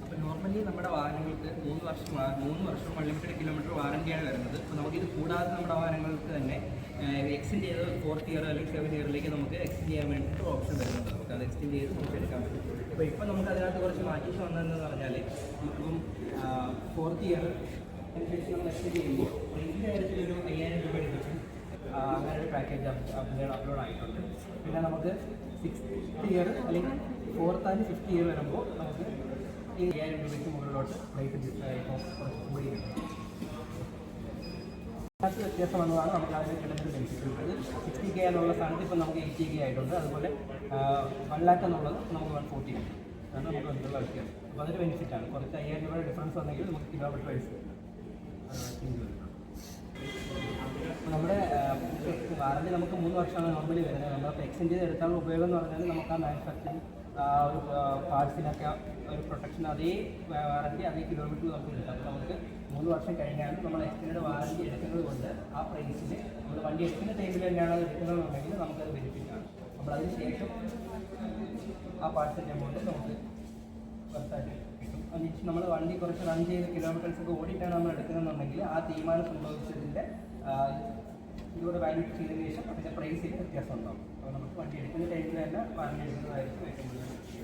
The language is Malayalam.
അപ്പോൾ നോർമലി നമ്മുടെ വാഹനങ്ങൾക്ക് 3 വർഷം അൺലിമിറ്റഡ് കിലോമീറ്റർ വാറണ്ടിയാണ് വരുന്നത്. അപ്പോൾ നമുക്കിത് കൂടാതെ നമ്മുടെ വാഹനങ്ങൾക്ക് തന്നെ എക്സ്റ്റെൻഡ് ചെയ്ത് 4th ഇയർ അല്ലെങ്കിൽ 7th ഇയറിലേക്ക് നമുക്ക് എക്സ്റ്റെൻഡ് ചെയ്യാൻ വേണ്ടിയിട്ട് ഓപ്ഷൻ വരുന്നുണ്ട്. നമുക്ക് അത് എക്സ്റ്റെൻഡ് ചെയ്ത് നമുക്ക് എടുക്കാൻ പറ്റും. അപ്പോൾ ഇപ്പം നമുക്ക് അതിനകത്ത് കുറച്ച് മാറ്റേഴ്സ് വന്നതെന്ന് പറഞ്ഞാൽ നമുക്കിപ്പം 4th ഇയർ അനുസരിച്ച് നമ്മൾ എക്സ്റ്റെൻഡ് ചെയ്യുമ്പോൾ ഇതിൻ്റെ കാര്യത്തിൽ ഒരു 5000 രൂപ എടുക്കും. അങ്ങനെ ഒരു പാക്കേജ് അപ്ലോഡ് ആയിട്ടുണ്ട്. പിന്നെ നമുക്ക് 6th ഇയർ അല്ലെങ്കിൽ 4th and 5th ഇയർ വരുമ്പോൾ നമുക്ക് 5000 രൂപയ്ക്ക് മുകളിലോട്ട് റേറ്റ് കുറച്ച് കൂടി കിട്ടും. വ്യത്യാസം വന്നതാണ് നമുക്ക് അതിന് കിട്ടുന്നൊരു ബെനിഫിറ്റ് ഉള്ളത്. 60K എന്നുള്ള സ്ഥാനത്ത് ഇപ്പോൾ നമുക്ക് 80K ആയിട്ടുണ്ട്. അതുപോലെ 1 lakh എന്നുള്ളത് നമുക്ക് 140 കിട്ടും. അതാണ് നമുക്ക് വന്നിട്ടുള്ള വ്യത്യാസം. അപ്പോൾ അതൊരു ബെനിഫിറ്റാണ്. കുറച്ച് 5000 രൂപയുടെ ഡിഫറൻസ് വന്നെങ്കിൽ നമുക്ക് കിലോമീറ്റർ വൈസ് ചേഞ്ച് വരും. നമ്മുടെ വാറണ്ടി നമുക്ക് 3 വർഷമാണ് നോർമലി വരുന്നത്. നമ്മളിപ്പോൾ എക്സ്റ്റെൻഡ് ചെയ്ത് എടുക്കാനുള്ള ഉപയോഗം എന്ന് പറഞ്ഞാൽ നമുക്ക് ആ മാനുഫാക്ചറിങ് ഒരു പാർട്സിനൊക്കെ ഒരു പ്രൊട്ടക്ഷൻ അതേ വാറണ്ടി അതേ കിലോമീറ്റർ നമുക്ക് കിട്ടും. അപ്പോൾ നമുക്ക് 3 വർഷം കഴിഞ്ഞാണ് നമ്മൾ എക്സ്റ്റെൻഡ് വാറണ്ടി എടുക്കുന്നത് കൊണ്ട് ആ പ്രൈസിൽ നമ്മൾ വണ്ടി എടുക്കുന്ന ടൈമിൽ തന്നെയാണ് അത് എടുക്കുന്നതെന്നുണ്ടെങ്കിൽ നമുക്കത് ബെനിഫിറ്റാണ്. നമ്മളതിന് ശേഷം ആ പാർട്സിൻ്റെ എമൗണ്ട് നമുക്ക് പുറത്തായിട്ട് കിട്ടും. അതിന് നമ്മൾ വണ്ടി കുറച്ച് റൺ ചെയ്ത് കിലോമീറ്റേഴ്സൊക്കെ ഓടിയിട്ടാണ് നമ്മൾ എടുക്കുന്നതെന്നുണ്ടെങ്കിൽ ആ തീരുമാനം സംഭവിച്ചതിൻ്റെ ഇതുകൂടെ വാല്യൂറ്റ് ചെയ്തതിന് ശേഷം അതിൻ്റെ പ്രൈസിൽ വ്യത്യാസം ഉണ്ടാകും. അപ്പോൾ നമുക്ക് വണ്ടി എടുക്കുന്ന ടൈമിൽ തന്നെ വാറണ്ടി എടുക്കുന്നതായിരിക്കും ഏറ്റവും കൂടുതൽ.